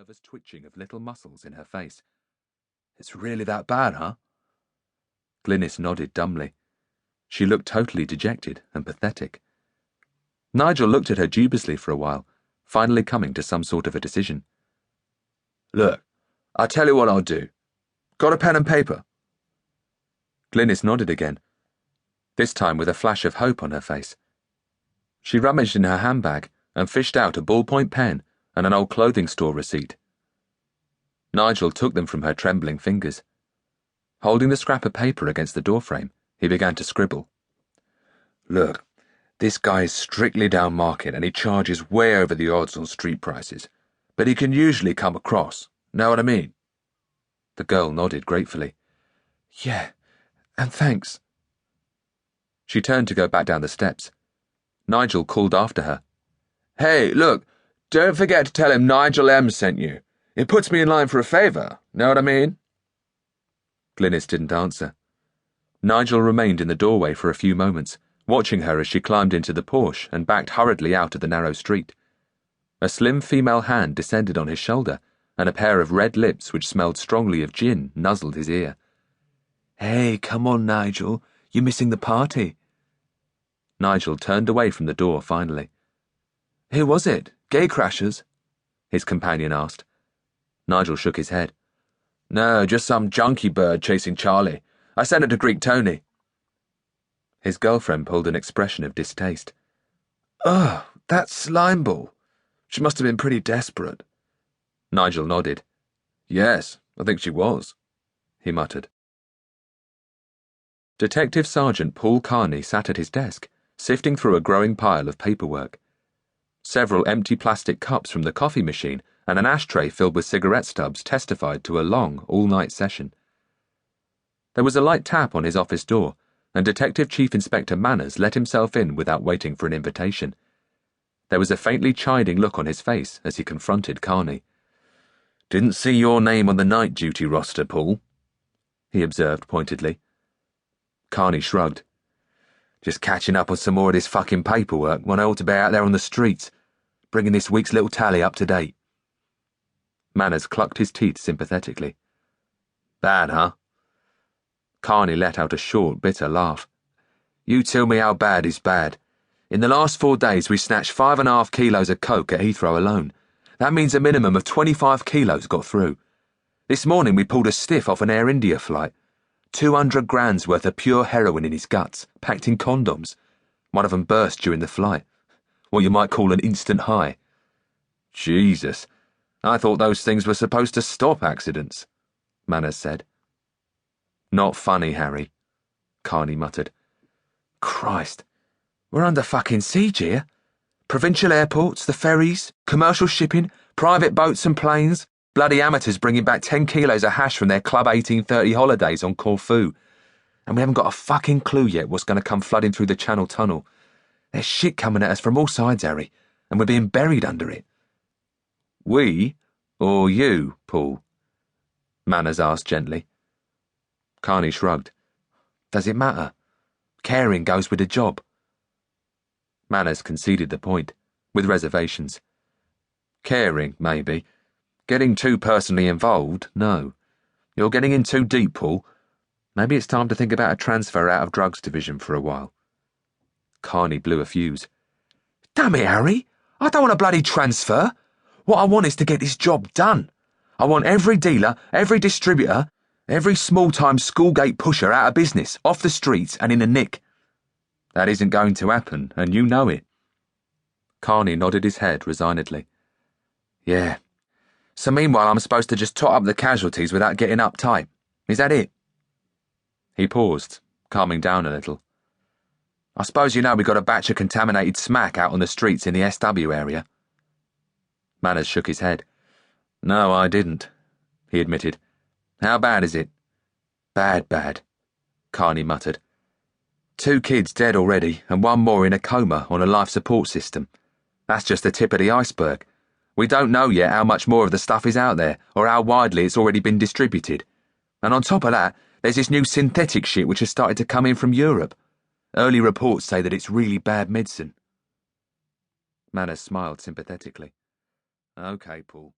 nervous twitching of little muscles in her face. "It's really that bad, huh?" Glynis nodded dumbly. She looked totally dejected and pathetic. Nigel looked at her dubiously for a while, finally coming to some sort of a decision. "Look, I'll tell you what I'll do. Got a pen and paper?" Glynis nodded again, this time with a flash of hope on her face. She rummaged in her handbag and fished out a ballpoint pen and an old clothing store receipt. Nigel took them from her trembling fingers. Holding the scrap of paper against the doorframe, he began to scribble. "Look, this guy is strictly down market and he charges way over the odds on street prices, but he can usually come across, know what I mean?" The girl nodded gratefully. "Yeah, and thanks." She turned to go back down the steps. Nigel called after her. "Hey, look, don't forget to tell him Nigel M sent you. It puts me in line for a favour, know what I mean?" Glynis didn't answer. Nigel remained in the doorway for a few moments, watching her as she climbed into the Porsche and backed hurriedly out of the narrow street. A slim female hand descended on his shoulder, and a pair of red lips which smelled strongly of gin nuzzled his ear. "Hey, come on, Nigel, you're missing the party." Nigel turned away from the door finally. "Who was it? Gatecrashers?" his companion asked. Nigel shook his head. "No, just some junkie bird chasing Charlie. I sent it to Greek Tony." His girlfriend pulled an expression of distaste. "Oh, that slimeball. She must have been pretty desperate." Nigel nodded. "Yes, I think she was," he muttered. Detective Sergeant Paul Carney sat at his desk, sifting through a growing pile of paperwork. Several empty plastic cups from the coffee machine and an ashtray filled with cigarette stubs testified to a long, all-night session. There was a light tap on his office door, and Detective Chief Inspector Manners let himself in without waiting for an invitation. There was a faintly chiding look on his face as he confronted Carney. "Didn't see your name on the night duty roster, Paul," he observed pointedly. Carney shrugged. "Just catching up on some more of this fucking paperwork when I ought to be out there on the streets, bringing this week's little tally up to date." Manners clucked his teeth sympathetically. "Bad, huh?" Carney let out a short, bitter laugh. "You tell me how bad is bad. In the last 4 days we snatched 5.5 kilos of coke at Heathrow alone. That means a minimum of 25 kilos got through. This morning we pulled a stiff off an Air India flight. 200 grams worth of pure heroin in his guts, packed in condoms. One of them burst during the flight. What you might call an instant high." "Jesus, I thought those things were supposed to stop accidents," Manners said. "Not funny, Harry," Carney muttered. "Christ, we're under fucking siege here. Provincial airports, the ferries, commercial shipping, private boats and planes, bloody amateurs bringing back 10 kilos of hash from their Club 1830 holidays on Corfu. And we haven't got a fucking clue yet what's going to come flooding through the Channel Tunnel. There's shit coming at us from all sides, Harry, and we're being buried under it." "We? Or you, Paul?" Manners asked gently. Carney shrugged. "Does it matter? Caring goes with the job." Manners conceded the point, with reservations. "Caring, maybe. Getting too personally involved, no. You're getting in too deep, Paul. Maybe it's time to think about a transfer out of drugs division for a while." Carney blew a fuse. "Damn it, Harry, I don't want a bloody transfer. What I want is to get this job done. I want every dealer, every distributor, every small-time schoolgate pusher out of business, off the streets and in a nick." "That isn't going to happen, and you know it." Carney nodded his head resignedly. "Yeah. So meanwhile I'm supposed to just tot up the casualties without getting uptight. Is that it?" He paused, calming down a little. "I suppose you know we got a batch of contaminated smack out on the streets in the SW area." Manners shook his head. "No, I didn't," he admitted. "How bad is it?" "Bad, bad," Carney muttered. 2 kids dead already, and 1 more in a coma on a life support system. That's just the tip of the iceberg. We don't know yet how much more of the stuff is out there, or how widely it's already been distributed. And on top of that, there's this new synthetic shit which has started to come in from Europe. Early reports say that it's really bad medicine." Manners smiled sympathetically. "Okay, Paul.